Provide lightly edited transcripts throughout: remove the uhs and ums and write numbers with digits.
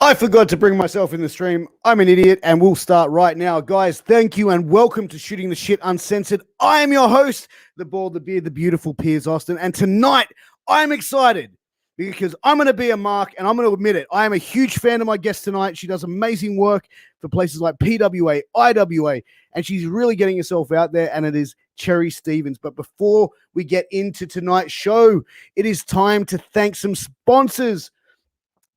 I forgot to bring myself in the stream. I'm an idiot, and we'll start right now. Guys, thank you and welcome to Shooting the Shit Uncensored. I am your host, the bald, the beard, the beautiful Piers Austin, and tonight I'm excited because I'm going to be a mark, and I'm going to admit it. I am a huge fan of my guest tonight. She does amazing work for places like PWA, IWA, and she's really getting herself out there, and it is Cherry Stevens. But before we get into tonight's show, it is time to thank some sponsors.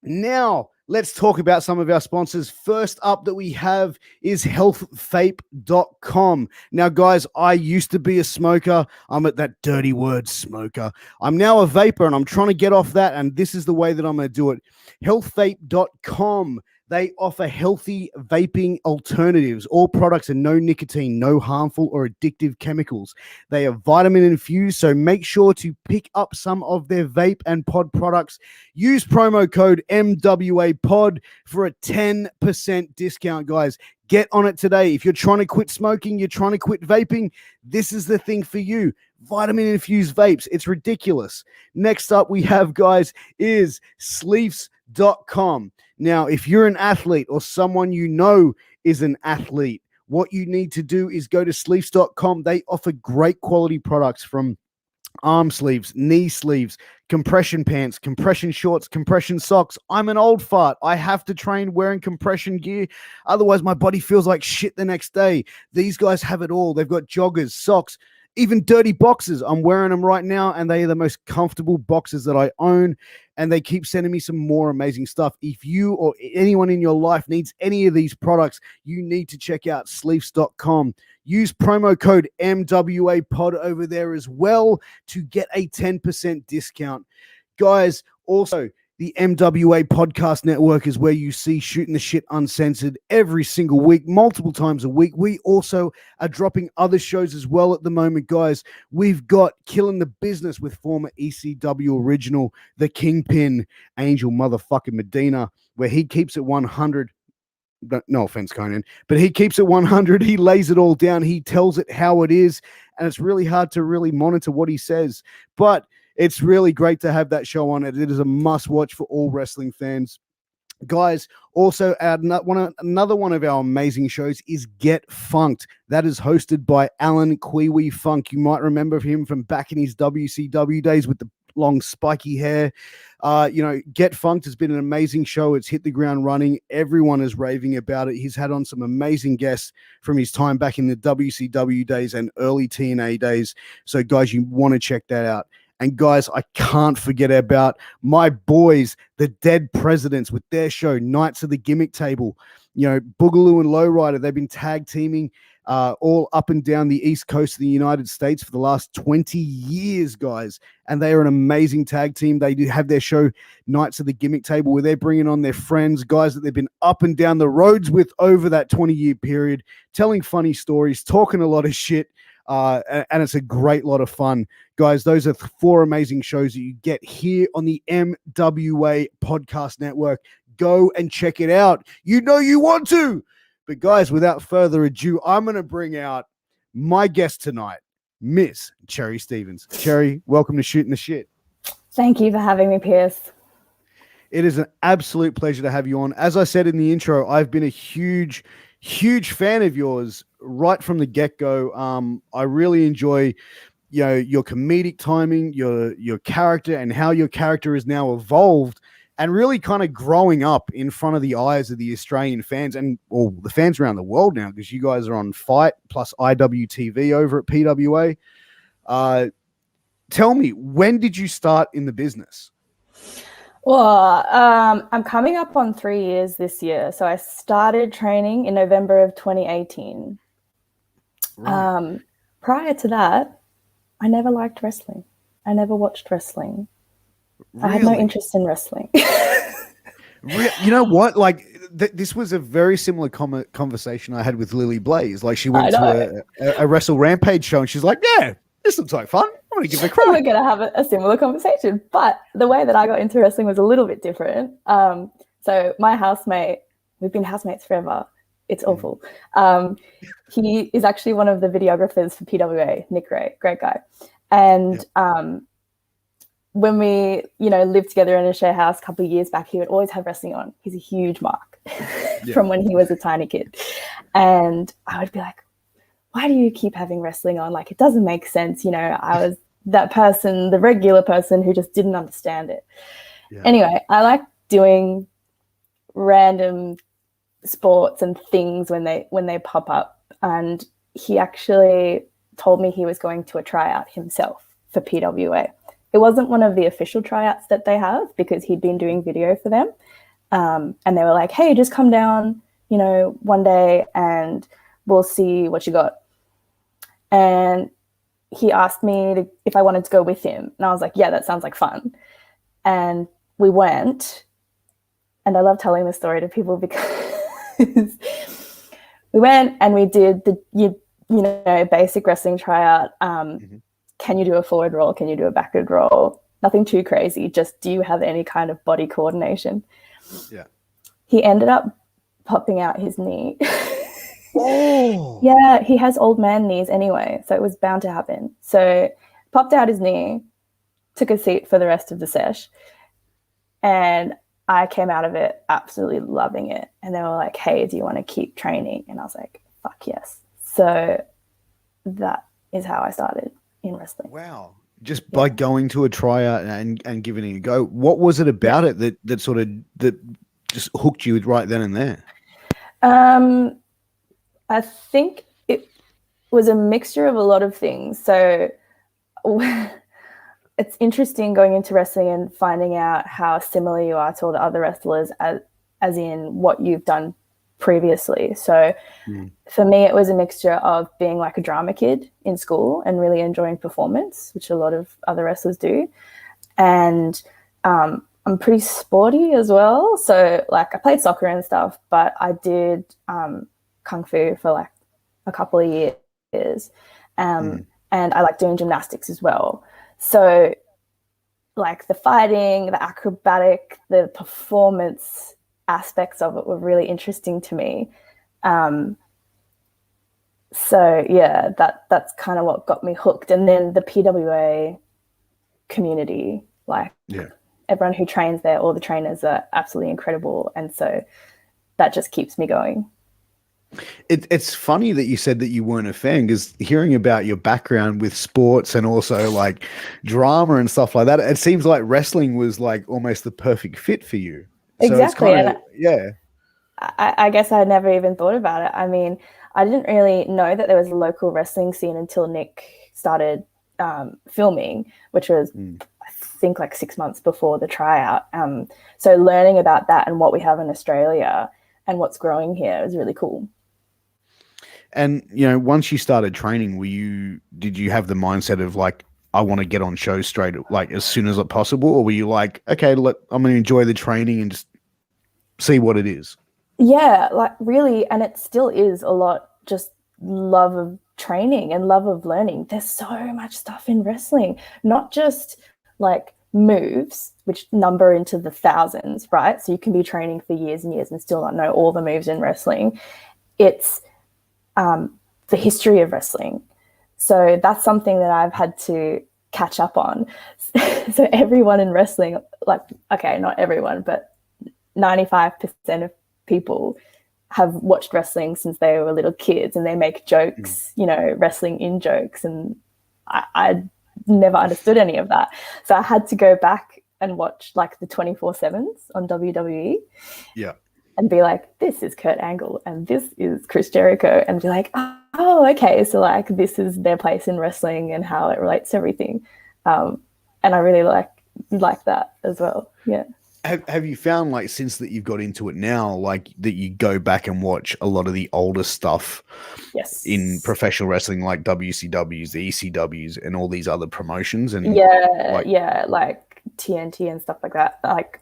Now, let's talk about some of our sponsors. First up that we have is healthvape.com. Now, guys, I used to be a smoker. I'm at that dirty word smoker. I'm now a vapor, and I'm trying to get off that, and this is the way that I'm going to do it. Healthvape.com. They offer healthy vaping alternatives. All products are no nicotine, no harmful or addictive chemicals. They are vitamin infused, so make sure to pick up some of their vape and pod products. Use promo code MWAPOD for a 10% discount, guys. Get on it today. If you're trying to quit smoking, you're trying to quit vaping, this is the thing for you. Vitamin infused vapes. It's ridiculous. Next up we have, guys, is Sleeves.com. Now, if you're an athlete or someone you know is an athlete, what you need to do is go to Sleeves.com. They offer great quality products from arm sleeves, knee sleeves, compression pants, compression shorts, compression socks. I'm an old fart. I have to train wearing compression gear. Otherwise, my body feels like shit the next day. These guys have it all. They've got joggers, socks, even dirty boxes. I'm wearing them right now, and they are the most comfortable boxes that I own, and they keep sending me some more amazing stuff. If you or anyone in your life needs any of these products, you need to check out sleeves.com. Use promo code MWAPOD over there as well to get a 10% discount. Guys, also, the MWA Podcast Network is where you see Shooting the Shit Uncensored every single week, multiple times a week. We also are dropping other shows as well at the moment, guys. We've got Killing the Business with former ECW original, the Kingpin, Angel motherfucking Medina, where he keeps it 100. No offense, Conan, but he keeps it 100. He lays it all down. He tells it how it is, and it's really hard to really monitor what he says. But it's really great to have that show on it. It is a must watch for all wrestling fans. Guys, also another one of our amazing shows is Get Funked. That is hosted by Alan Kiwi Funk. You might remember him from back in his WCW days with the long spiky hair. Get Funked has been an amazing show. It's hit the ground running. Everyone is raving about it. He's had on some amazing guests from his time back in the WCW days and early TNA days. So guys, you want to check that out. And guys, I can't forget about my boys, the Dead Presidents, with their show, Knights of the Gimmick Table. You know, Boogaloo and Lowrider, they've been tag teaming all up and down the East Coast of the United States for the last 20 years, guys. And they are an amazing tag team. They do have their show, Knights of the Gimmick Table, where they're bringing on their friends, guys that they've been up and down the roads with over that 20-year period, telling funny stories, talking a lot of shit. And it's a great lot of fun. Guys, those are 4 amazing shows that you get here on the MWA Podcast Network. Go and check it out. You know you want to. But guys, without further ado, I'm going to bring out my guest tonight, Miss Cherry Stevens. Cherry, welcome to Shooting the Shit. Thank you for having me, Piers. It is an absolute pleasure to have you on. As I said in the intro, I've been a huge fan of yours right from the get-go. I really enjoy your comedic timing, your character, and how your character has now evolved and really kind of growing up in front of the eyes of the Australian fans and the fans around the world now, because you guys are on Fight plus IWTV over at PWA. Tell me, when did you start in the business? Well, I'm coming up on 3 years this year. So I started training in November of 2018. Right. Prior to that, I never liked wrestling. I never watched wrestling. Really? I had no interest in wrestling. You know what? Like, this was a very similar conversation I had with Lily Blaze. Like, she went to a Wrestle Rampage show, and she's like, yeah, this looks like fun. I'm going to give it a crack. We're going to have a similar conversation. But the way that I got into wrestling was a little bit different. So my housemate, we've been housemates forever. It's awful. He is actually one of the videographers for PWA, Nick Ray, great guy. And when we, lived together in a share house a couple of years back, he would always have wrestling on. He's a huge mark from when he was a tiny kid. And I would be like, why do you keep having wrestling on? Like, it doesn't make sense. I was that person, the regular person who just didn't understand it. Yeah. Anyway, I like doing random sports and things when they pop up. And he actually told me he was going to a tryout himself for PWA. It wasn't one of the official tryouts that they have because he'd been doing video for them. And they were like, hey, just come down, one day and we'll see what you got. And he asked me if I wanted to go with him. And I was like, yeah, that sounds like fun. And we went. And I love telling this story to people because we went and we did the, basic wrestling tryout. Can you do a forward roll? Can you do a backward roll? Nothing too crazy. Just, do you have any kind of body coordination? Yeah. He ended up popping out his knee. Oh. Yeah, he has old man knees anyway, so it was bound to happen. So popped out his knee, took a seat for the rest of the sesh, and I came out of it absolutely loving it. And they were like, hey, do you want to keep training? And I was like, fuck yes. So that is how I started in wrestling. Wow. Just by going to a tryout and giving it a go. What was it about it that just hooked you right then and there? I think it was a mixture of a lot of things. So it's interesting going into wrestling and finding out how similar you are to all the other wrestlers as in what you've done previously. So for me, it was a mixture of being like a drama kid in school and really enjoying performance, which a lot of other wrestlers do. And I'm pretty sporty as well. So like I played soccer and stuff, but I did Kung Fu for like a couple of years. And I like doing gymnastics as well. So like the fighting, the acrobatic, the performance aspects of it were really interesting to me. So yeah, that's kind of what got me hooked. And then the PWA community, like everyone who trains there, all the trainers are absolutely incredible. And so that just keeps me going. It's funny that you said that you weren't a fan, because hearing about your background with sports and also like drama and stuff like that, it seems like wrestling was like almost the perfect fit for you. Exactly. So it's I guess I never even thought about it. I mean, I didn't really know that there was a local wrestling scene until Nick started filming, which was I think like 6 months before the tryout. So learning about that and what we have in Australia and what's growing here is really cool. And, once you started training, did you have the mindset of like, I want to get on shows straight, like as soon as possible? Or were you like, okay, I'm going to enjoy the training and just see what it is? Yeah, like really. And it still is a lot, just love of training and love of learning. There's so much stuff in wrestling, not just like moves, which number into the thousands, right? So you can be training for years and years and still not know all the moves in wrestling. It's the history of wrestling. So that's something that I've had to catch up on. So everyone in wrestling, like, okay, not everyone, but 95% of people have watched wrestling since they were little kids, and they make jokes, wrestling in jokes. And I never understood any of that. So I had to go back and watch like the 24/7s on WWE. Yeah. And be like, this is Kurt Angle and this is Chris Jericho, and be like, oh, okay, so like this is their place in wrestling and how it relates to everything. And I really like that as well. Yeah. Have you found, like, since that you've got into it now, like that you go back and watch a lot of the older stuff in professional wrestling, like WCWs, the ECWs, and all these other promotions? And like TNT and stuff like that. Like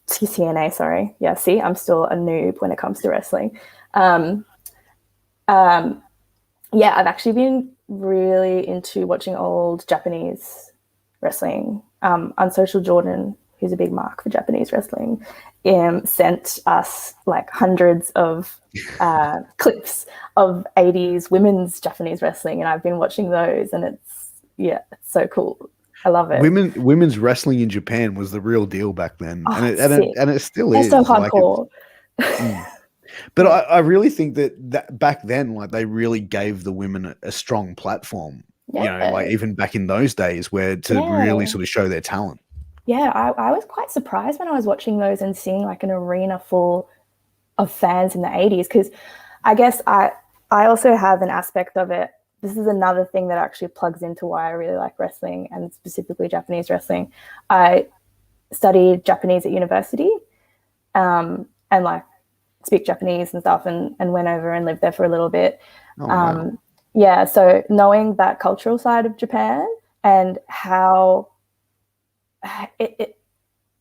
TNA, sorry. Yeah, see, I'm still a noob when it comes to wrestling. I've actually been really into watching old Japanese wrestling. Unsocial Jordan, who's a big mark for Japanese wrestling, sent us like hundreds of clips of 80s women's Japanese wrestling, and I've been watching those, and it's so cool. I love it. Women's wrestling in Japan was the real deal back then, Oh, and it still They're is. so Like, hardcore. but I really think that back then, like, they really gave the women a strong platform. You know, like even back in those days, where to really sort of show their talent. Yeah, I was quite surprised when I was watching those and seeing like an arena full of fans in the 80s, because I guess I also have an aspect of it. This is another thing that actually plugs into why I really like wrestling, and specifically Japanese wrestling. I studied Japanese at university, and like speak Japanese and stuff, and went over and lived there for a little bit. Oh, wow. Yeah, so knowing that cultural side of Japan and how it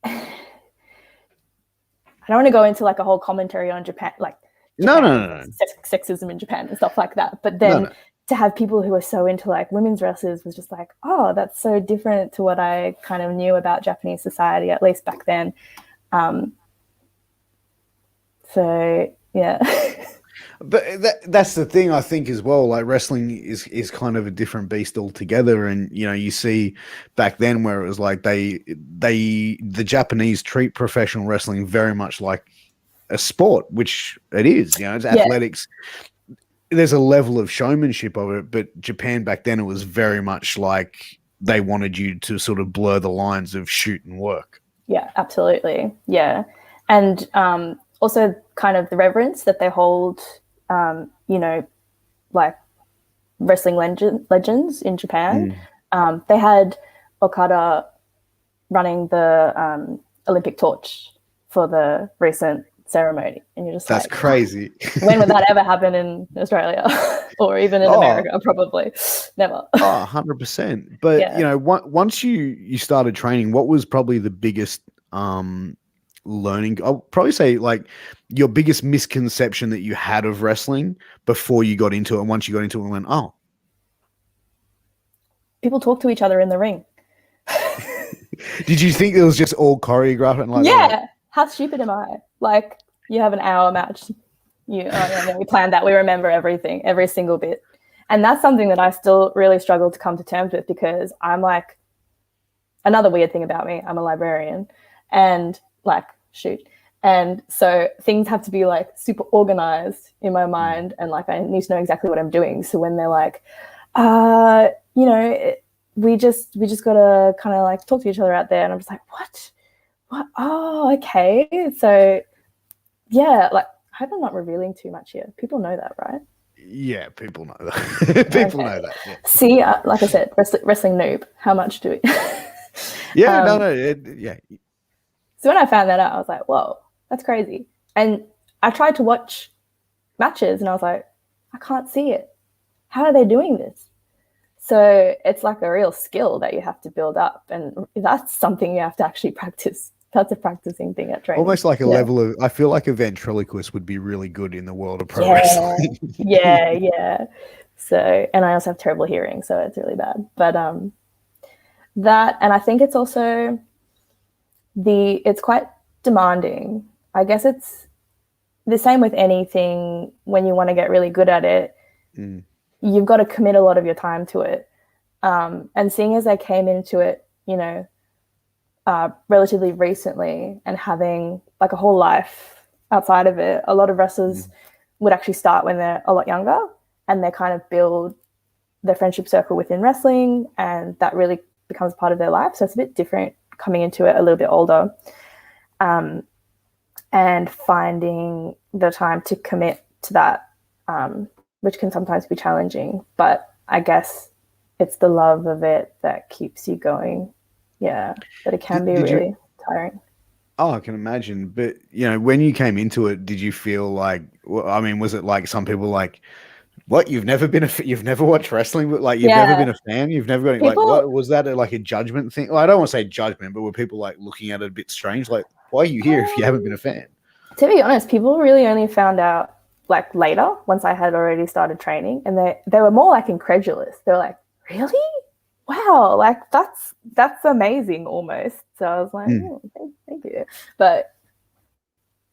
I don't want to go into like a whole commentary on Japan, like No. sexism in Japan and stuff like that. But then to have people who are so into like women's wrestlers was just like, oh, that's so different to what I kind of knew about Japanese society, at least back then. So yeah. But that's the thing, I think, as well. Like, wrestling is kind of a different beast altogether, and you know, you see back then where it was like the Japanese treat professional wrestling very much like a sport, which it is. You know, it's athletics. There's a level of showmanship of it, but Japan back then, it was very much like they wanted you to sort of blur the lines of shoot and work. Yeah, absolutely. Yeah, and also kind of the reverence that they hold. You know, like wrestling legends in Japan. They had Okada running the Olympic torch for the recent ceremony, and you're just that's like, crazy. When would that ever happen in Australia or even in America? Probably never. 100%. But you know, once you started training, what was probably the biggest learning? I'll probably say like your biggest misconception that you had of wrestling before you got into it, and once you got into it and went, oh, people talk to each other in the ring. Did you think it was just all choreographed and like that? How stupid am I? Like, you have an hour match, we planned that, we remember everything, every single bit. And that's something that I still really struggle to come to terms with, because I'm like, another weird thing about me, I'm a librarian, and like, and so things have to be like super organized in my mind, and like I need to know exactly what I'm doing. So when they're like, you know, we just gotta kind of like talk to each other out there, and I'm just like, what? Oh, okay. So yeah, like, I hope I'm not revealing too much here. People know that, right? Yeah, people know that. People know that. Yeah. See, like I said, wrestling noob. How much do we? Yeah. So when I found that out, I was like, whoa, that's crazy. And I tried to watch matches, and I was like, I can't see it. How are they doing this? So it's like a real skill that you have to build up, and that's something you have to actually practice. That's a practicing thing at training. Almost like a level of, I feel like a ventriloquist would be really good in the world of pro wrestling. Yeah. So, and I also have terrible hearing, so it's really bad. But that, and I think it's also it's quite demanding. I guess it's the same with anything. When you want to get really good at it, you've got to commit a lot of your time to it. And seeing as I came into it, you know, relatively recently, and having like a whole life outside of it, a lot of wrestlers would actually start when they're a lot younger, and they kind of build their friendship circle within wrestling, and that really becomes part of their life. So it's a bit different coming into it a little bit older, and finding the time to commit to that, which can sometimes be challenging, but I guess it's the love of it that keeps you going. Yeah, but it can be really tiring. Oh, I can imagine. But, you know, when you came into it, did you feel like, I mean, was it like some people like, what, you've never watched wrestling, but like, you've never been a fan? You've never got like, what was that, like a judgment thing? Well, I don't want to say judgment, but were people like looking at it a bit strange? Like, why are you here if you haven't been a fan? To be honest, people really only found out like later, once I had already started training, and they were more like incredulous. They were like, really? Wow, like that's amazing almost. So I was like, oh, thank you. But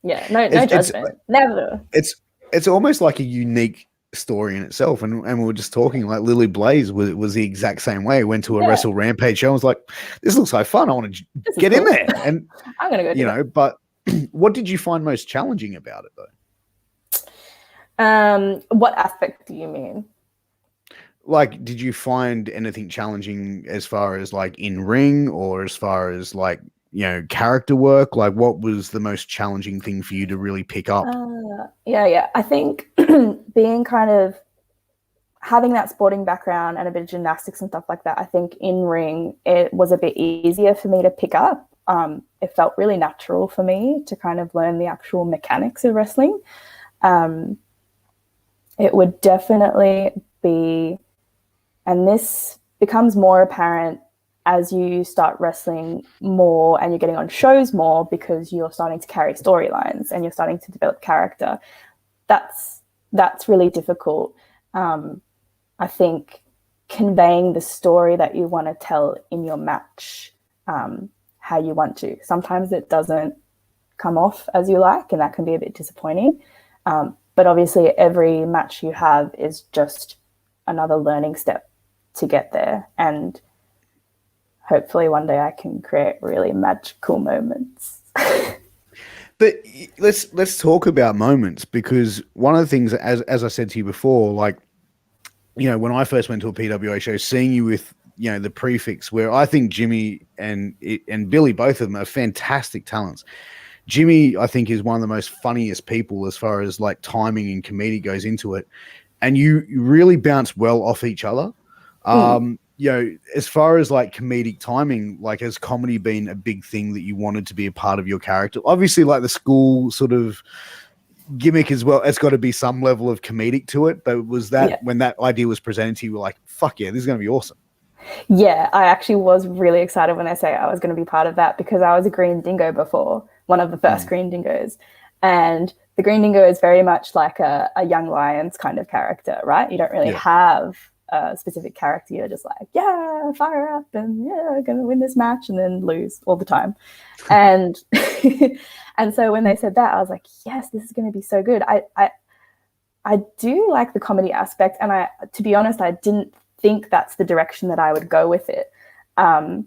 yeah, no judgment. Never. It's almost like a unique story in itself. And we were just talking, like, Lily Blaze was the exact same way. Went to a Wrestle Rampage show. I was like, this looks like fun. I want to get in there. And I'm gonna go. You know, but what did you find most challenging about it, though? What aspect do you mean? Like, did you find anything challenging as far as like in ring, or as far as like, you know, character work? Like, what was the most challenging thing for you to really pick up? Yeah. I think being kind of having that sporting background and a bit of gymnastics and stuff like that, I think in ring it was a bit easier for me to pick up. It felt really natural for me to kind of learn the actual mechanics of wrestling. It would definitely be, and this becomes more apparent as you start wrestling more and you're getting on shows more, because you're starting to carry storylines and you're starting to develop character. That's really difficult. I think conveying the story that you want to tell in your match, how you want to. Sometimes it doesn't come off as you like, and that can be a bit disappointing. But obviously every match you have is just another learning step to get there. And hopefully one day I can create really magical moments. But let's talk about moments, because one of the things, as I said to you before, like, you know, when I first went to a PWA show, seeing you with, you know, the prefix, where I think Jimmy and Billy, both of them are fantastic talents. Jimmy, I think, is one of the most funniest people as far as like timing and comedic goes into it. And you really bounce well off each other. You know, as far as like comedic timing, like, has comedy been a big thing that you wanted to be a part of your character? Obviously, like the school sort of gimmick as well, it's got to be some level of comedic to it. But was that when that idea was presented to you, you were like, fuck yeah, this is going to be awesome? Yeah, I actually was really excited when they say I was going to be part of that, because I was a green dingo before, one of the first green dingoes. And the green dingo is very much like a young lions kind of character, right? You don't really have a specific character. You're just like, yeah, fire up and yeah, going to win this match, and then lose all the time. And and so when they said that, I was like, yes, this is going to be so good. I do like the comedy aspect, and to be honest, I didn't think that's the direction that I would go with it. And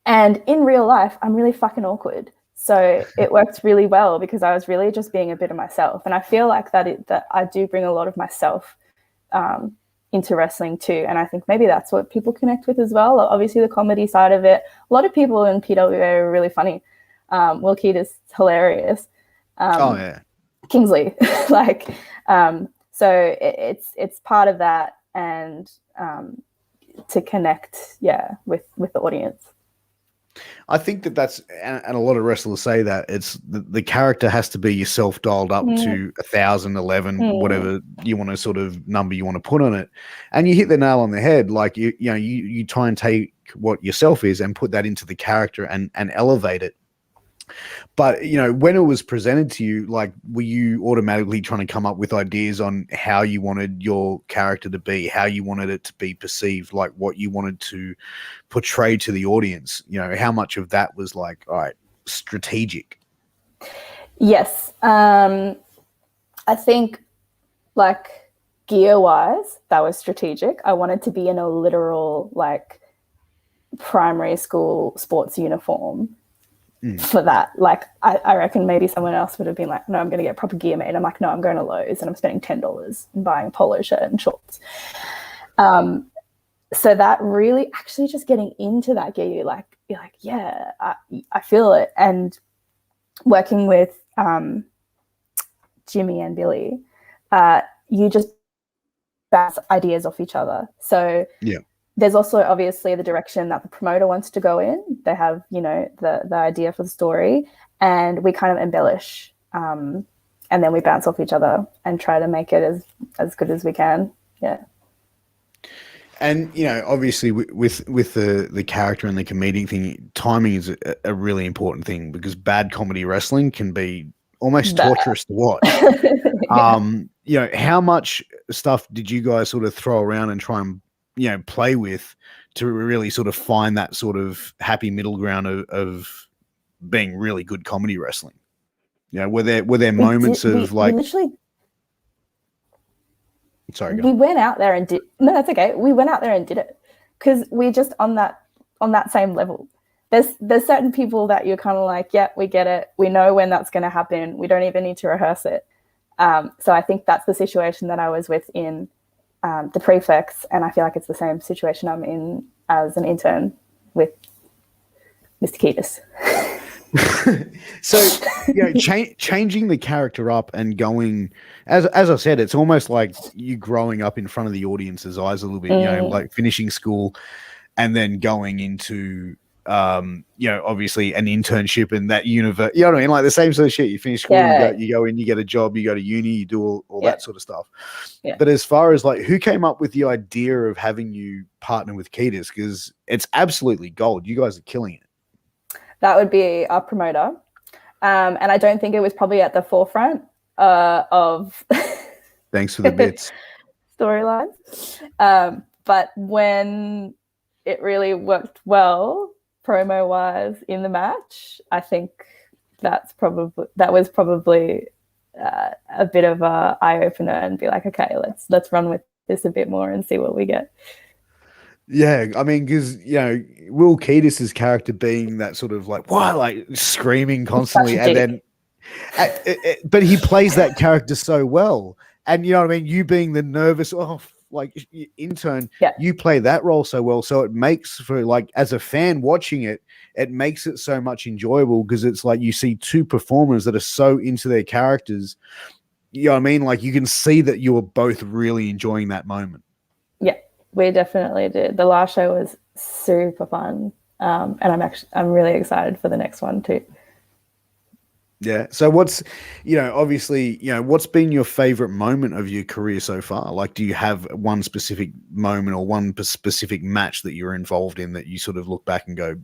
in real life, I'm really fucking awkward. So it worked really well, because I was really just being a bit of myself. And I feel like that I do bring a lot of myself into wrestling too. And I think maybe that's what people connect with as well. Obviously the comedy side of it. A lot of people in PWA are really funny. Will Keat is hilarious. Kingsley. Like, so it's part of that, and to connect, with the audience. I think that's, and a lot of wrestlers say that it's the character has to be yourself dialed up to 1,011, whatever you want to sort of number you want to put on it. And you hit the nail on the head. Like, you try and take what yourself is and put that into the character and elevate it. But, you know, when it was presented to you, like, were you automatically trying to come up with ideas on how you wanted your character to be, how you wanted it to be perceived, like what you wanted to portray to the audience? You know, how much of that was like, all right, strategic? Yes. I think, like, gear-wise, that was strategic. I wanted to be in a literal, like, primary school sports uniform. For that. Like, I reckon maybe someone else would have been like, no, I'm going to get proper gear made. I'm like, no, I'm going to Lowe's and I'm spending $10 and buying a polo shirt and shorts. So that really, actually just getting into that gear, you're like, yeah, I feel it. And working with Jimmy and Billy, you just bounce ideas off each other. So there's also obviously the direction that the promoter wants to go in. They have, you know, the idea for the story, and we kind of embellish, and then we bounce off each other and try to make it as good as we can. Yeah. And, you know, obviously with the character and the comedic thing, timing is a really important thing, because bad comedy wrestling can be almost torturous to watch. You know, how much stuff did you guys sort of throw around and try and, you know, play with to really sort of find that sort of happy middle ground of being really good comedy wrestling? You know, were there moments of like, Sorry, go. We went out there and did. No, that's okay. We went out there and did it because we're just on that same level. There's certain people that you're kind of like, yeah, we get it. We know when that's going to happen. We don't even need to rehearse it. So I think that's the situation that I was with in the prefects, and I feel like it's the same situation I'm in as an intern with Mr. Ketis. So, changing the character up and going, as I said, it's almost like you growing up in front of the audience's eyes a little bit, like finishing school and then going into, obviously an internship in that universe, you know what I mean? Like the same sort of shit. You finish school, you go in, you get a job, you go to uni, you do all that sort of stuff. Yeah. But as far as like, who came up with the idea of having you partner with Ketis? Because it's absolutely gold. You guys are killing it. That would be our promoter. And I don't think it was probably at the forefront of thanks for the bits storylines. But when it really worked well, promo wise in the match, I think that was probably a bit of a eye opener and be like, okay, let's run with this a bit more and see what we get. Yeah, I mean, because Will Ketis's character being that sort of like screaming constantly, and then, but he plays that character so well, and you know what I mean. You being the nervous, intern, you play that role so well, so it makes for like as a fan watching it, it makes it so much enjoyable because it's like you see two performers that are so into their characters. You know what I mean? Like you can see that you were both really enjoying that moment. Yeah. We definitely did. The last show was super fun, and I'm really excited for the next one too. Yeah. So what's what's been your favorite moment of your career so far? Like, do you have one specific moment or one specific match that you're involved in that you sort of look back and go,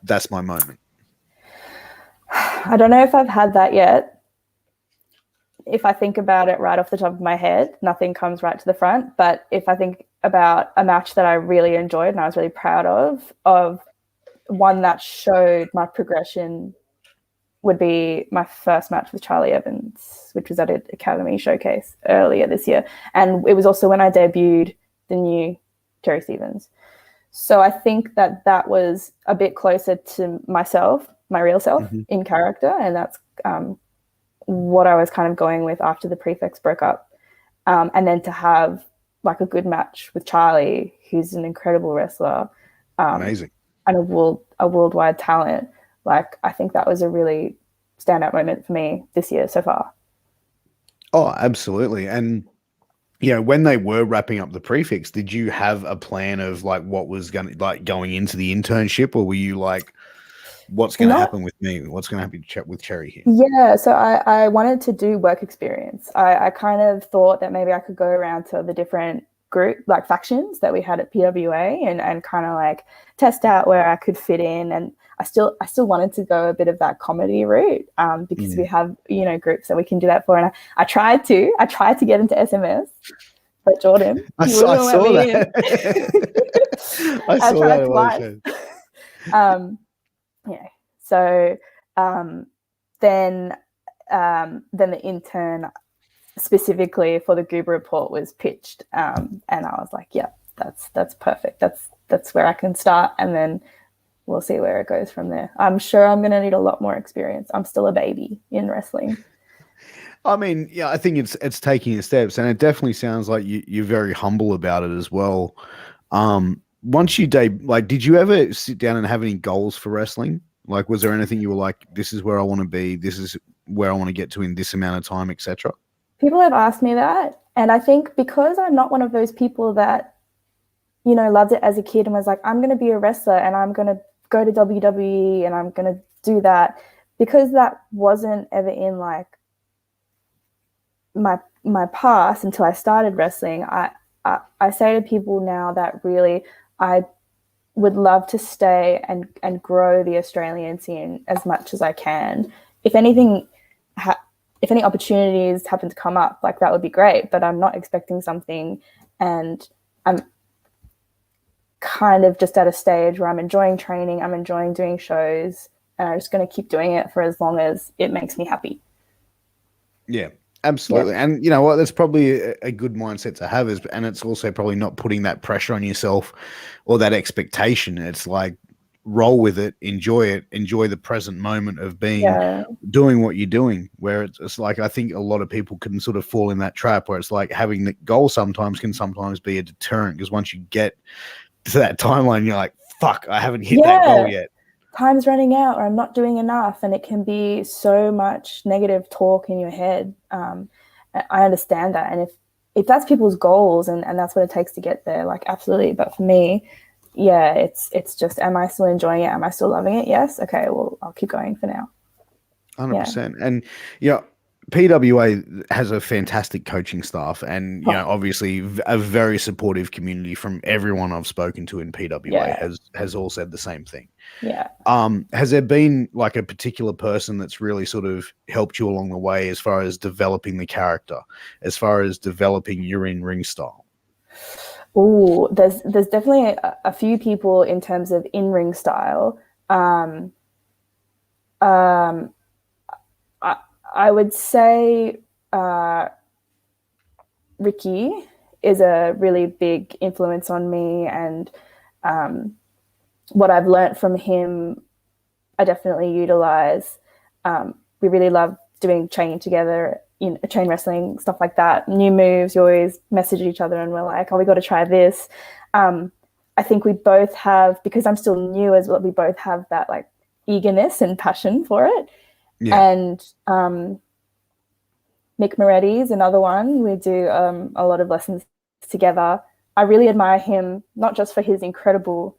"That's my moment"? I don't know if I've had that yet. If I think about it right off the top of my head, nothing comes right to the front. But if I think about a match that I really enjoyed and I was really proud of one that showed my progression would be my first match with Charlie Evans, which was at an Academy showcase earlier this year. And it was also when I debuted the new Jerry Stevens. So I think that was a bit closer to myself, my real self in character. And that's what I was kind of going with after the prefects broke up. And then to have like a good match with Charlie, who's an incredible wrestler. Amazing. And a worldwide talent. Like, I think that was a really standout moment for me this year so far. Oh, absolutely. And, when they were wrapping up the prefix, did you have a plan of like what was going into the internship, or were you like, what's going to happen with me? What's going to happen with Cherry here? Yeah, so I wanted to do work experience. I kind of thought that maybe I could go around to the different group, like factions that we had at PWA and kind of like test out where I could fit in. And I still wanted to go a bit of that comedy route because we have, groups that we can do that for. And I tried to get into SMS, but Jordan, I saw that. I saw that twice. Yeah. So then the intern specifically for the Goober report was pitched, and I was like, yeah, that's perfect. That's where I can start, and then we'll see where it goes from there. I'm sure I'm going to need a lot more experience. I'm still a baby in wrestling. I mean, yeah, I think it's taking your steps, and it definitely sounds like you're very humble about it as well. Once you did you ever sit down and have any goals for wrestling? Like, was there anything you were like, this is where I want to be, this is where I want to get to in this amount of time, etc.? People have asked me that, and I think because I'm not one of those people that, loved it as a kid and was like, I'm going to be a wrestler and I'm going to go to WWE and I'm going to do that, because that wasn't ever in like my past until I started wrestling. I say to people now that really I would love to stay and grow the Australian scene as much as I can. If anything, if any opportunities happen to come up, like that would be great, but I'm not expecting something, and I'm kind of just at a stage where I'm enjoying training, I'm enjoying doing shows, and I'm just going to keep doing it for as long as it makes me happy. Yeah. Absolutely. And you know what, that's probably a good mindset to have, is, and it's also probably not putting that pressure on yourself or that expectation. It's like, roll with it, enjoy the present moment of doing what you're doing, where it's like, I think a lot of people can sort of fall in that trap where it's like having the goal sometimes can be a deterrent, because once you get to that timeline, you're like, fuck, I haven't hit that goal yet. Time's running out, or I'm not doing enough, and it can be so much negative talk in your head. I understand that, and if that's people's goals and that's what it takes to get there, like, absolutely. But for me, it's just, am I still enjoying it? Am I still loving it? Yes. Okay, well, I'll keep going for now. 100%. And PWA has a fantastic coaching staff, and obviously a very supportive community from everyone I've spoken to in PWA has all said the same thing. Has there been like a particular person that's really sort of helped you along the way as far as developing the character, as far as developing your in-ring style? Oh, there's definitely a few people in terms of in-ring style. I would say Ricky is a really big influence on me, and what I've learned from him, I definitely utilize. We really love doing training together, train wrestling, stuff like that. New moves, you always message each other and we're like, oh, we got to try this. I think we both have, because I'm still new as well, we both have that like eagerness and passion for it. And Mick Moretti is another one. We do a lot of lessons together. I really admire him, not just for his incredible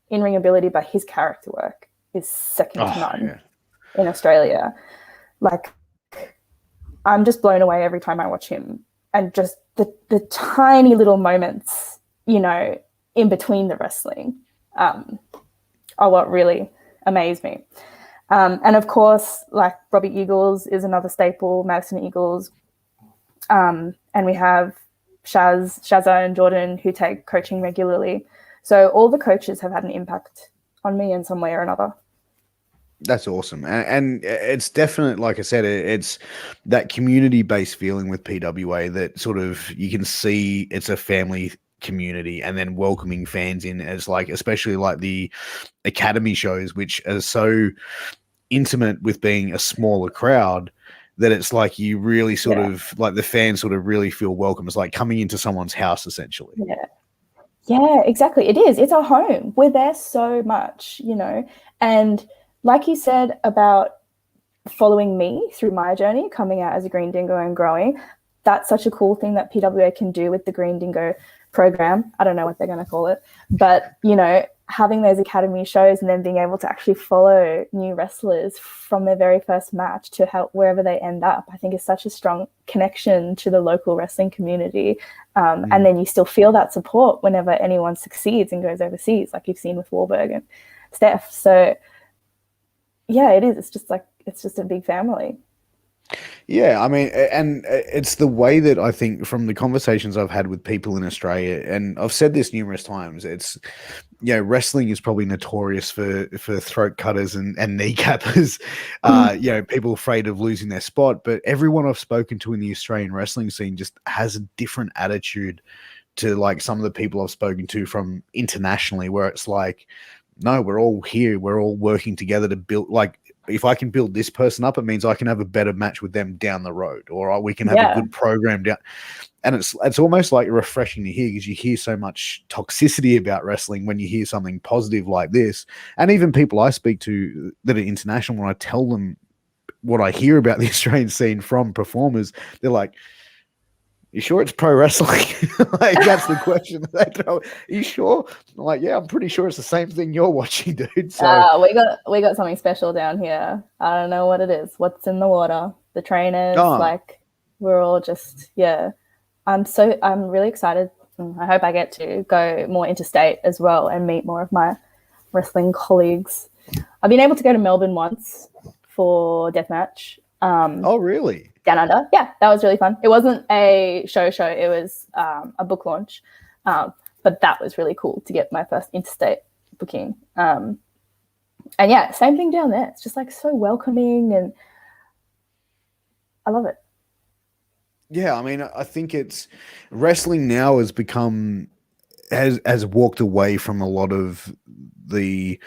in-ring ability, but his character work is second to none in Australia. Like, I'm just blown away every time I watch him, and just the tiny little moments, in between the wrestling, are what really amaze me. And of course, like, Robbie Eagles is another staple, Madison Eagles. And we have Shazza and Jordan, who take coaching regularly. So all the coaches have had an impact on me in some way or another. That's awesome. And it's definite, like I said, it's that community-based feeling with PWA that sort of, you can see it's a family community, and then welcoming fans in, as like, especially like the academy shows, which are so intimate with being a smaller crowd, that it's like you really sort of like, the fans sort of really feel welcome. It's like coming into someone's house, essentially. Yeah, exactly. It is. It's our home. We're there so much, and like you said about following me through my journey, coming out as a green dingo and growing, that's such a cool thing that PWA can do with the Green Dingo program. I don't know what they're going to call it, but, having those academy shows and then being able to actually follow new wrestlers from their very first match to help wherever they end up, I think is such a strong connection to the local wrestling community. And then you still feel that support whenever anyone succeeds and goes overseas, like you've seen with Wahlberg and Steph. So yeah, it is. It's just a big family. Yeah, I mean, and it's the way that I think, from the conversations I've had with people in Australia, and I've said this numerous times, it's, wrestling is probably notorious for throat cutters and kneecappers, people afraid of losing their spot. But everyone I've spoken to in the Australian wrestling scene just has a different attitude to like some of the people I've spoken to from internationally, where it's like, no, we're all here, we're all working together to build, like, if I can build this person up, it means I can have a better match with them down the road, or we can have a good program down. And it's almost like refreshing to hear, because you hear so much toxicity about wrestling when you hear something positive like this. And even people I speak to that are international, when I tell them what I hear about the Australian scene from performers, they're like, you sure it's pro wrestling? Like, that's the question they throw. Are you sure? I'm like, yeah, I'm pretty sure it's the same thing you're watching, dude. So we got something special down here. I don't know what it is. What's in the water? The trainers, like, we're all just, I'm really excited. I hope I get to go more interstate as well and meet more of my wrestling colleagues. I've been able to go to Melbourne once for deathmatch. Oh, really? Down under. Yeah, that was really fun. It wasn't a show. It was a book launch. But that was really cool to get my first interstate booking. And yeah, same thing down there. It's just like so welcoming, and I love it. Yeah, I mean, I think it's wrestling now has walked away from a lot of the,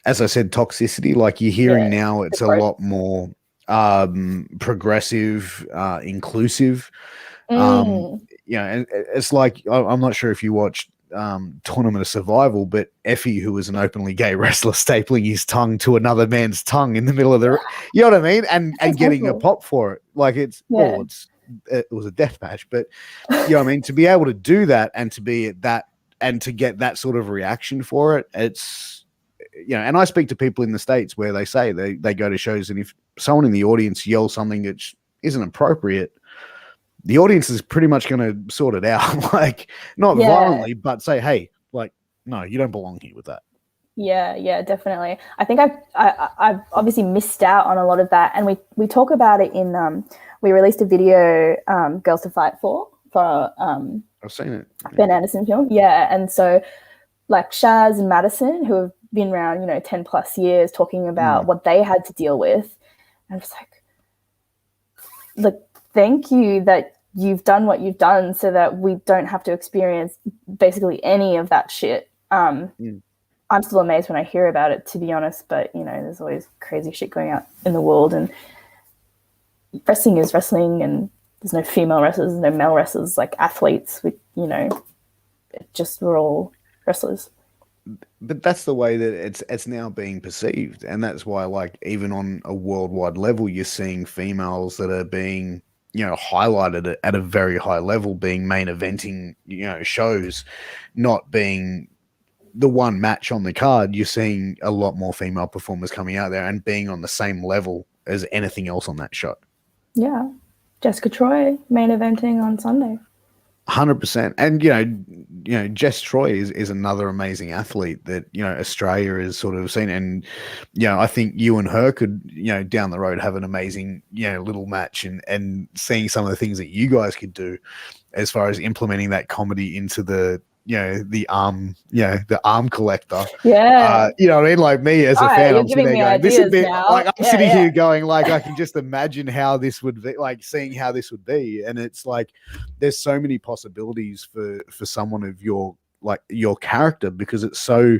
as I said, toxicity. Like you're hearing Yeah, now, the it's a growth. lot more progressive, inclusive. Mm. And it's like I'm not sure if you watched Tournament of Survival, but Effie, who was an openly gay wrestler, stapling his tongue to another man's tongue in the middle of the, you know what I mean, and That's getting a awful. pop for it. Like Yeah. it was a death match, but you know what I mean, to be able to do that and to be at that and to get that sort of reaction for it, it's, and I speak to people in the States where they say they go to shows, and if someone in the audience yells something that isn't appropriate, the audience is pretty much going to sort it out, like not violently, but say, hey, like, no, you don't belong here with that. Yeah, definitely. I think I've obviously missed out on a lot of that, and we talk about it in we released a video, Girls to Fight for I've seen it. Ben Anderson film, and so like Shaz and Madison, who have been around 10 plus years, talking about what they had to deal with, and it's like thank you that you've done what you've done so that we don't have to experience basically any of that shit. I'm still amazed when I hear about it, to be honest, but there's always crazy shit going out in the world, and wrestling is wrestling, and there's no female wrestlers, no male wrestlers, like athletes, we're all wrestlers. But that's the way that it's now being perceived, and that's why, like, even on a worldwide level, you're seeing females that are being highlighted at a very high level, being main eventing shows, not being the one match on the card. You're seeing a lot more female performers coming out there and being on the same level as anything else on that show. Yeah, Jessica Troy main eventing on Sunday. 100%. And Jess Troy is another amazing athlete that Australia is sort of seen, and I think you and her could down the road have an amazing little match, and seeing some of the things that you guys could do as far as implementing that comedy into the the arm collector. Yeah. You know what I mean? Like me as a fan, I'm sitting there going, this would be like, I'm sitting here going, like, I can just imagine how this would be, like seeing how this would be. And it's like, there's so many possibilities for someone of your character, because it's so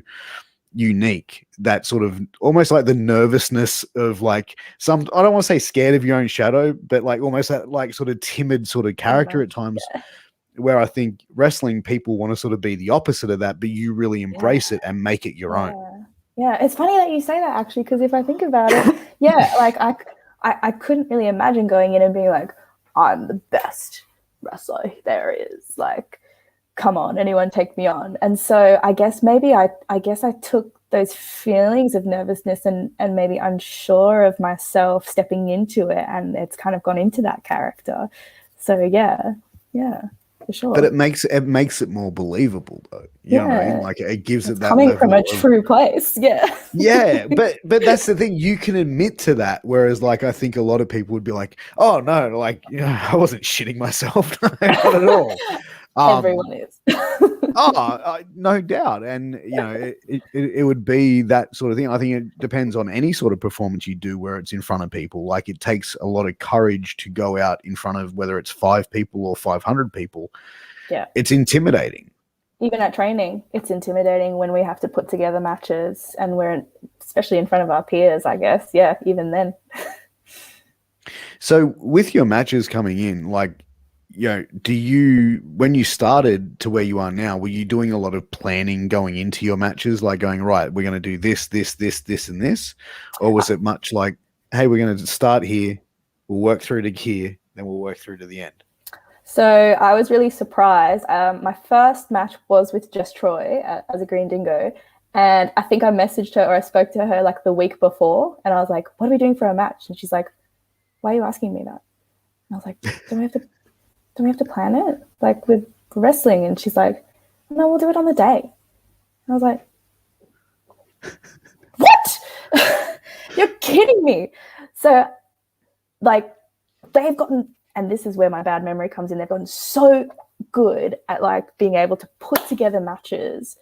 unique, that sort of almost like the nervousness of like I don't want to say scared of your own shadow, but like almost that like sort of timid sort of character at times. Where I think wrestling people want to sort of be the opposite of that, but you really embrace it and make it your own. Yeah, it's funny that you say that, actually, because if I think about it, like I couldn't really imagine going in and being like, I'm the best wrestler there is. Like, come on, anyone take me on. And so I guess maybe I took those feelings of nervousness and maybe unsure of myself stepping into it, and it's kind of gone into that character. So yeah. For sure. But it makes it more believable, though. You know what I mean? Like, it gives it that coming level from a true place. Yeah, but that's the thing, you can admit to that, whereas like I think a lot of people would be like, oh no, like I wasn't shitting myself. Not at all. Everyone is. No doubt. And it would be that sort of thing. I think it depends on any sort of performance you do where it's in front of people. Like, it takes a lot of courage to go out in front of, whether it's 5 people or 500 people. Yeah, it's intimidating. Even at training, it's intimidating when we have to put together matches, and we're especially in front of our peers, I guess. Yeah, even then. So with your matches coming in, like, when you started to where you are now, were you doing a lot of planning going into your matches, like going, right, we're going to do this, and this? Or was it much like, hey, we're going to start here, we'll work through to here, then we'll work through to the end? So I was really surprised. My first match was with Jess Troy as a Green Dingo. And I think I messaged her, or I spoke to her like the week before. And I was like, what are we doing for a match? And she's like, why are you asking me that? And I was like, don't we have to plan it, like with wrestling? And she's like, no, we'll do it on the day. And I was like, what? You're kidding me. So like, they've gotten, and this is where my bad memory comes in, they've gotten so good at like being able to put together matches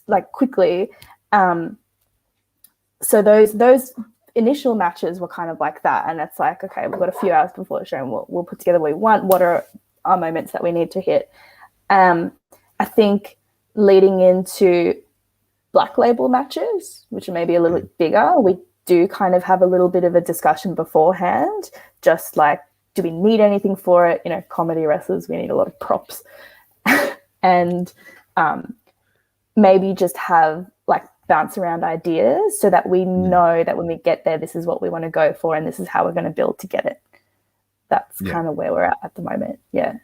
like quickly. So those initial matches were kind of like that, and it's like, okay, we've got a few hours before the show, and we'll put together what we want. What are our moments that we need to hit? I think leading into black label matches, which are maybe a little bit bigger, we do kind of have a little bit of a discussion beforehand, just like, do we need anything for it? You know, comedy wrestlers, we need a lot of props. And maybe just have like bounce around ideas so that we know that when we get there, this is what we want to go for and this is how we're going to build to get it. That's kind of where we're at the moment. Yeah.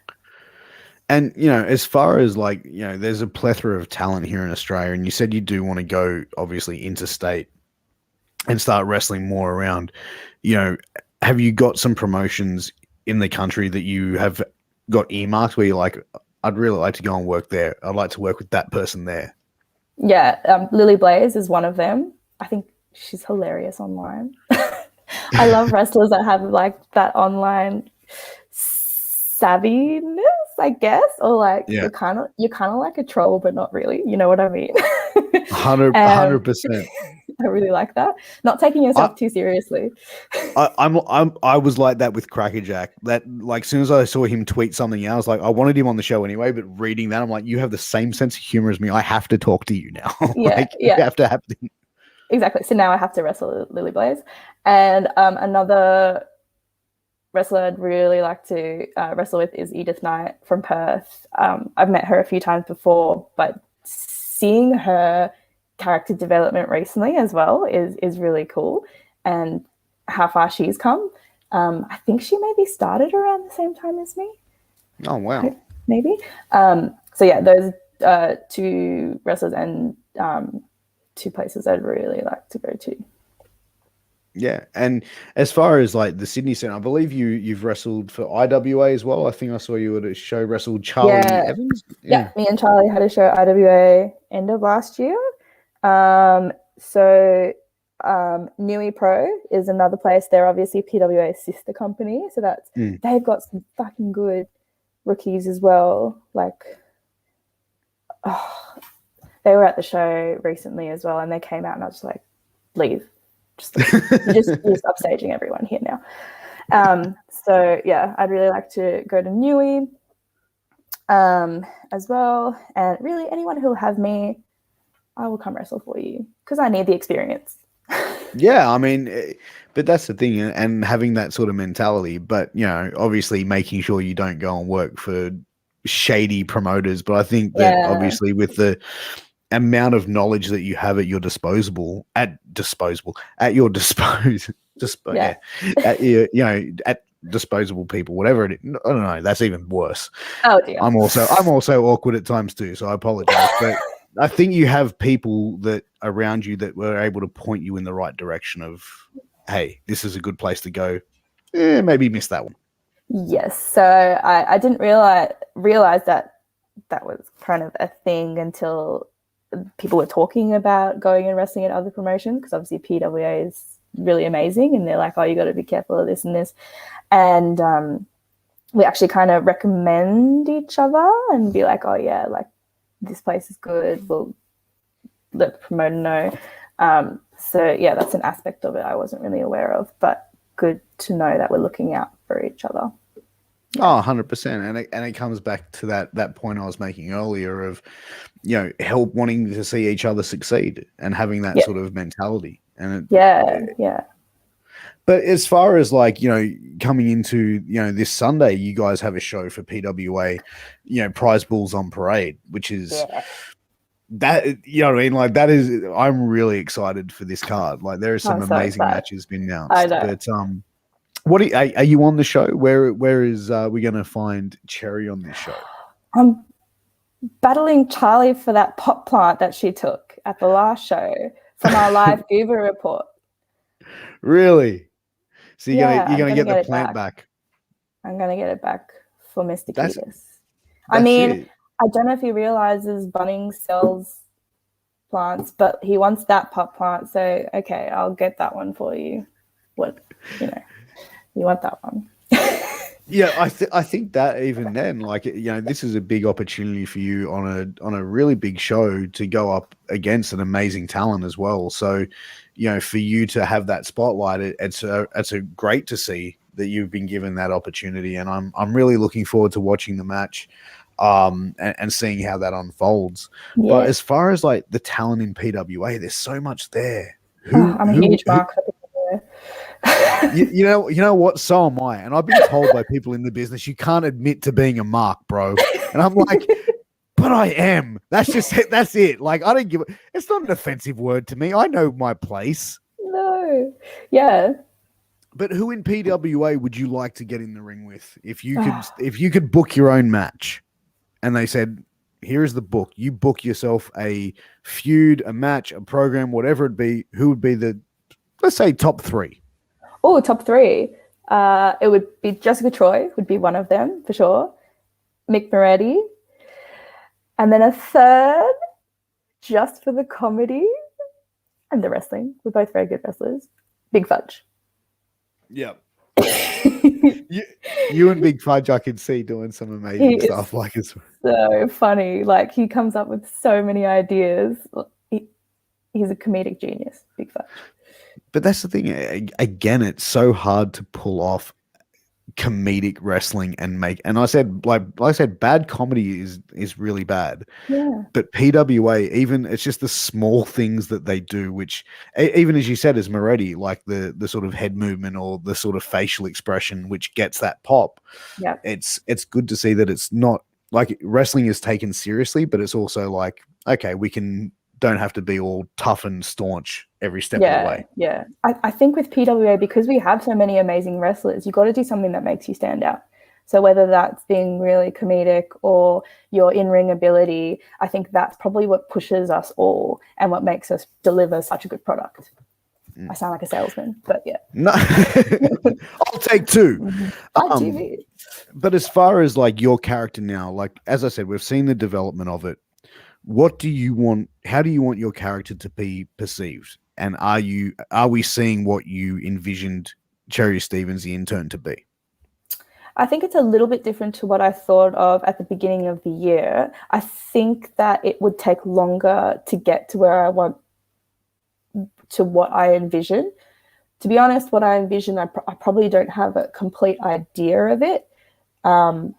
And, you know, as far as like, you know, there's a plethora of talent here in Australia, and you said you do want to go obviously interstate and start wrestling more around, you know, have you got some promotions in the country that you have got earmarked where you're like, I'd really like to go and work there. I'd like to work with that person there. Yeah. Lily Blaze is one of them. I think she's hilarious online. I love wrestlers that have like that online savviness, I guess, or like you're kind of like a troll, but not really. You know what I mean? 100%. I really like that. Not taking yourself too seriously. I was like that with Crackerjack. That like, as soon as I saw him tweet something, I was like, I wanted him on the show anyway. But reading that, I'm like, you have the same sense of humor as me. I have to talk to you now. You have to have the... Exactly. So now I have to wrestle Lily Blaze, and another wrestler I'd really like to wrestle with is Edith Knight from Perth. I've met her a few times before, but seeing her character development recently as well is really cool, and how far she's come. I think she maybe started around the same time as me. Oh wow. Maybe. So yeah, those two wrestlers and two places I'd really like to go to. Yeah, and as far as like the Sydney Centre, I believe you've wrestled for IWA as well. I think I saw you at a show wrestled Charlie Evans. Yeah, me and Charlie had a show at IWA end of last year. So Nui Pro is another place. They're obviously PWA's sister company, so that's they've got some fucking good rookies as well. Like, they were at the show recently as well, and they came out, and I was just like, leave. Just stop staging everyone here now. So yeah, I'd really like to go to Nui as well, and really anyone who'll have me, I will come wrestle for you because I need the experience. Yeah, I mean, but that's the thing, and having that sort of mentality, but you know, obviously making sure you don't go and work for shady promoters. But I think that obviously with the amount of knowledge that you have at your disposable, at your disposable people, whatever it is, I don't know, that's even worse. Oh dear. I'm also awkward at times too, so I apologize. But I think you have people that around you that were able to point you in the right direction of, hey, this is a good place to go. Maybe miss that one. Yes. So I didn't realize that was kind of a thing until people were talking about going and wrestling at other promotions, because obviously PWA is really amazing, and they're like, oh, you got to be careful of this and this. And we actually kind of recommend each other and be like, oh yeah, like this place is good, we'll let the promoter know. So yeah, that's an aspect of it I wasn't really aware of, but good to know that we're looking out for each other. Oh, 100%. And it comes back to that point I was making earlier of, you know, help wanting to see each other succeed and having that sort of mentality. And But as far as like, you know, coming into, you know, this Sunday, you guys have a show for PWA, you know, Prize Bulls on Parade, which is that, you know what I mean? Like that is, I'm really excited for this card. Like there are some amazing matches been announced. I know. But what are you on the show? Where is we going to find Cherry on this show? I'm battling Charlie for that pot plant that she took at the last show from our live Goober report. Really? So you're gonna get the plant back. I'm gonna get it back for Mr. Ketis. I mean, I don't know if he realizes Bunnings sells plants, but he wants that pot plant. So okay, I'll get that one for you. What, you know, you want that one. Yeah, I think that even then, like, this is a big opportunity for you on a really big show to go up against an amazing talent as well. So, for you to have that spotlight, it's a great to see that you've been given that opportunity, and I'm really looking forward to watching the match, and seeing how that unfolds. Yeah. But as far as like the talent in PWA, there's so much there. I'm a huge mark for PWA. You know what? So am I. And I've been told by people in the business, you can't admit to being a mark, bro. And I'm like, but I am. That's just it. That's it. Like, I don't give it's not an offensive word to me. I know my place. No. Yeah. But who in PWA would you like to get in the ring with? If you could book your own match and they said, here's the book. You book yourself a feud, a match, a program, whatever it be, who would be let's say top 3? Oh, top 3. It would be Jessica Troy would be one of them for sure. Mick Moretti. And then a third, just for the comedy and the wrestling. We're both very good wrestlers. Big Fudge. Yeah. you and Big Fudge, I can see doing some amazing stuff. Like, it's so funny. Like, he comes up with so many ideas. He's a comedic genius, Big Fudge. But that's the thing. Again, it's so hard to pull off comedic wrestling and I said, like I said, bad comedy is really bad. Yeah. But PWA, even it's just the small things that they do, which even as you said, as Moretti, like the sort of head movement or the sort of facial expression, which gets that pop. Yeah. It's good to see that it's not like wrestling is taken seriously, but it's also like, okay, don't have to be all tough and staunch every step of the way. Yeah. I think with PWA, because we have so many amazing wrestlers, you've got to do something that makes you stand out. So whether that's being really comedic or your in-ring ability, I think that's probably what pushes us all and what makes us deliver such a good product. I sound like a salesman, but yeah. No. I'll take 2. But as far as like your character now, like, as I said, we've seen the development of it. What do you want? How do you want your character to be perceived? And are we seeing what you envisioned Cherry Stevens, the intern, to be? I think it's a little bit different to what I thought of at the beginning of the year. I think that it would take longer to get to where I want, to what I envision. To be honest, what I envision, I probably don't have a complete idea of it. But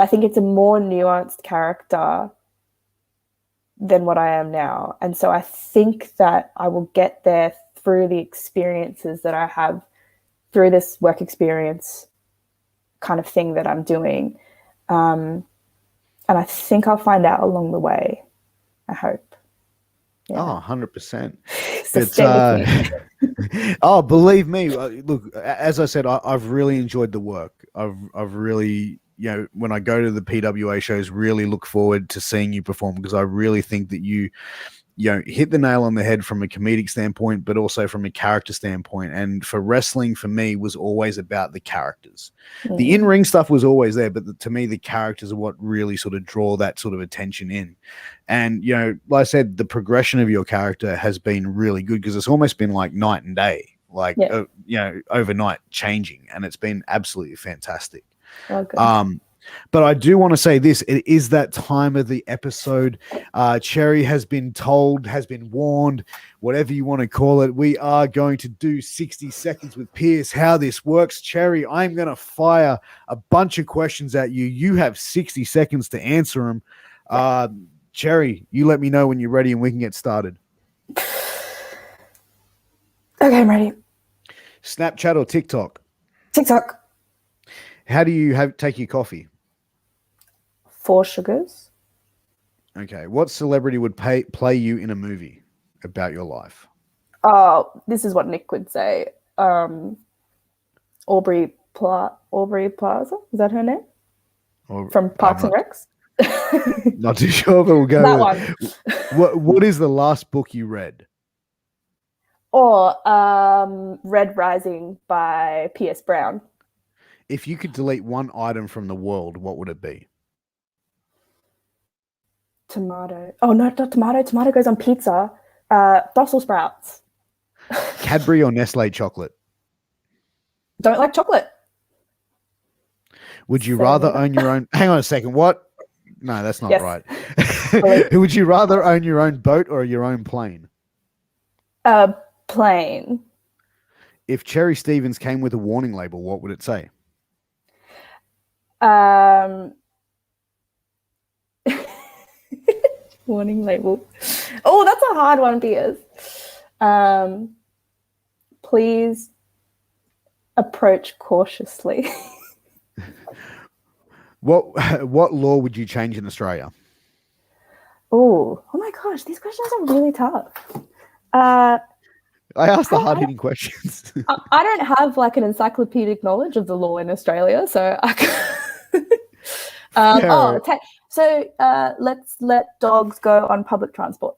I think it's a more nuanced character than what I am now. And so I think that I will get there through the experiences that I have through this work experience kind of thing that I'm doing. And I think I'll find out along the way, I hope. Yeah. Oh, 100%. Oh, believe me. Look, as I said, I've really enjoyed the work. I've really, when I go to the PWA shows, really look forward to seeing you perform, because I really think that you hit the nail on the head from a comedic standpoint, but also from a character standpoint. And for wrestling, for me, was always about the characters. Mm. The in-ring stuff was always there, but to me, the characters are what really sort of draw that sort of attention in. And, like I said, the progression of your character has been really good, because it's almost been like night and day, like, overnight changing. And it's been absolutely fantastic. Okay. But I do want to say this. It is that time of the episode. Cherry has been told, has been warned, whatever you want to call it. We are going to do 60 seconds with Piers. How this works, Cherry, I'm going to fire a bunch of questions at you. You have 60 seconds to answer them. Cherry, you let me know when you're ready and we can get started. Okay, I'm ready. Snapchat or TikTok? TikTok. How do you take your coffee? 4 sugars. Okay. What celebrity would play you in a movie about your life? Oh, this is what Nick would say. Aubrey Plaza. Is that her name? From Parks and Recs? Not too sure, but we'll go that with one. What is the last book you read? Red Rising by Piers Brown. If you could delete one item from the world, what would it be? Tomato. Oh, no, not tomato. Tomato goes on pizza. Brussels sprouts. Cadbury or Nestle chocolate? Don't like chocolate. Would you Say rather another. own your own? Hang on a second. What? No, that's not Yes. right. Would you rather own your own boat or your own plane? Plane. If Cherry Stevens came with a warning label, what would it say? Warning label. Oh, that's a hard one, Piers. Please approach cautiously. What law would you change in Australia? Oh my gosh, these questions are really tough. I asked the hard-hitting questions. I don't have like an encyclopedic knowledge of the law in Australia, so let's let dogs go on public transport.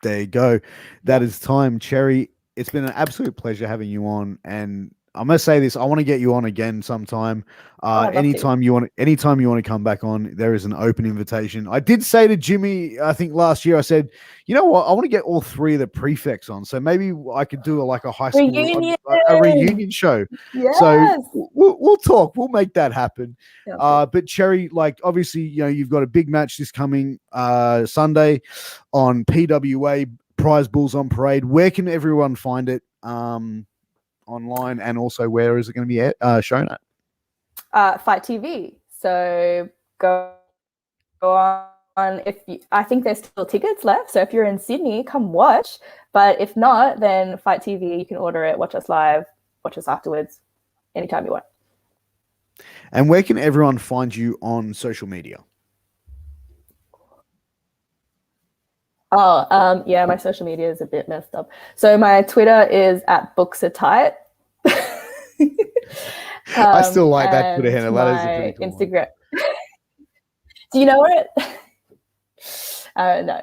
There you go. That is time, Cherry. It's been an absolute pleasure having you on, and I'm gonna say this: I want to get you on again sometime. Anytime you want to come back on, there is an open invitation. I did say to Jimmy, I think last year, I said, you know what, I want to get all three of the prefects on, so maybe I could do a high school a reunion show. Yes. So we'll talk. We'll make that happen. Yeah. But Cherry, obviously, you've got a big match this coming Sunday on PWA Prize Bulls on Parade. Where can everyone find it? Online, and also where is it going to be shown at? Fight TV. So go on. I think there's still tickets left. So if you're in Sydney, come watch. But if not, then Fight TV. You can order it, watch us live, watch us afterwards, anytime you want. And where can everyone find you on social media? Yeah, my social media is a bit messed up. So my Twitter is @BooksAreTight. I still like that Twitter handle. That is a pretty cool Instagram. Do you know it? No.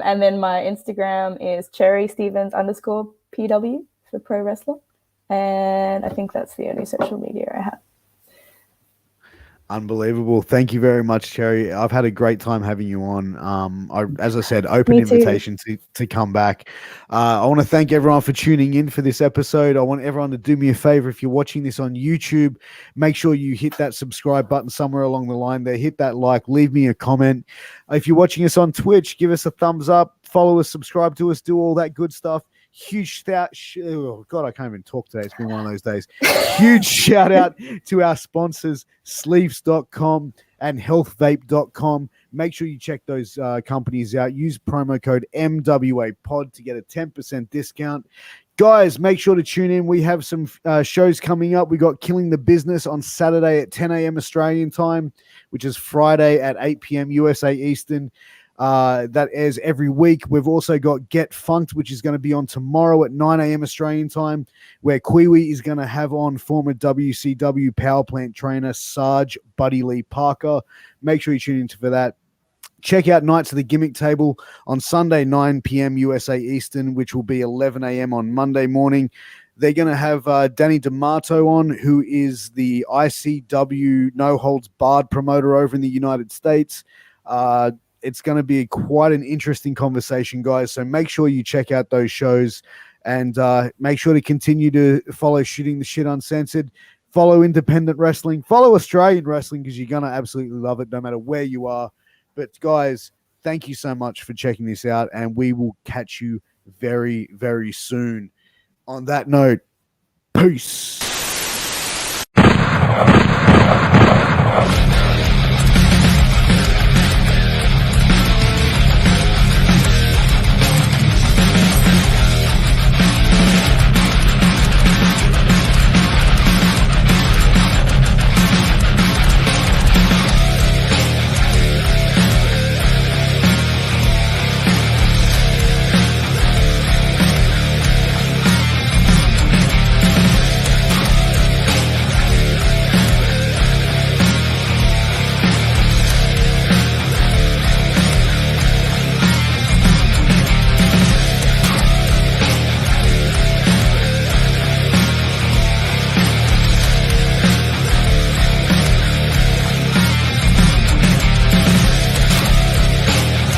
And then my Instagram is cherrystevens_PW for pro wrestler. And I think that's the only social media I have. Unbelievable. Thank you very much, Cherry. I've had a great time having you on. As I said, open invitation to come back. I want to thank everyone for tuning in for this episode. I want everyone to do me a favor. If you're watching this on YouTube, make sure you hit that subscribe button somewhere along the line there. Hit that like, leave me a comment. If you're watching us on Twitch, give us a thumbs up, follow us, subscribe to us, do all that good stuff. Huge oh God, I can't even talk today. It's been one of those days. Huge shout out to our sponsors, sleeves.com and healthvape.com. Make sure you check those companies out. Use promo code MWA pod to get a 10% discount. Guys, make sure to tune in. We have some shows coming up. We got Killing the Business on Saturday at 10 a.m. Australian time, which is Friday at 8 p.m. USA Eastern. That airs every week. We've also got Get Funked, which is going to be on tomorrow at 9 a.m. Australian time, where Kiwi is going to have on former WCW power plant trainer Sarge Buddy Lee Parker. Make sure you tune in for that. Check out Nights of the Gimmick Table on Sunday, 9 p.m. USA Eastern, which will be 11 a.m. on Monday morning. They're going to have Danny D'Amato on, who is the ICW No Holds Barred promoter over in the United States. It's going to be quite an interesting conversation, guys. So make sure you check out those shows, and make sure to continue to follow Shooting the Shit Uncensored. Follow independent wrestling. Follow Australian wrestling, because you're going to absolutely love it no matter where you are. But guys, thank you so much for checking this out, and we will catch you very, very soon. On that note, peace.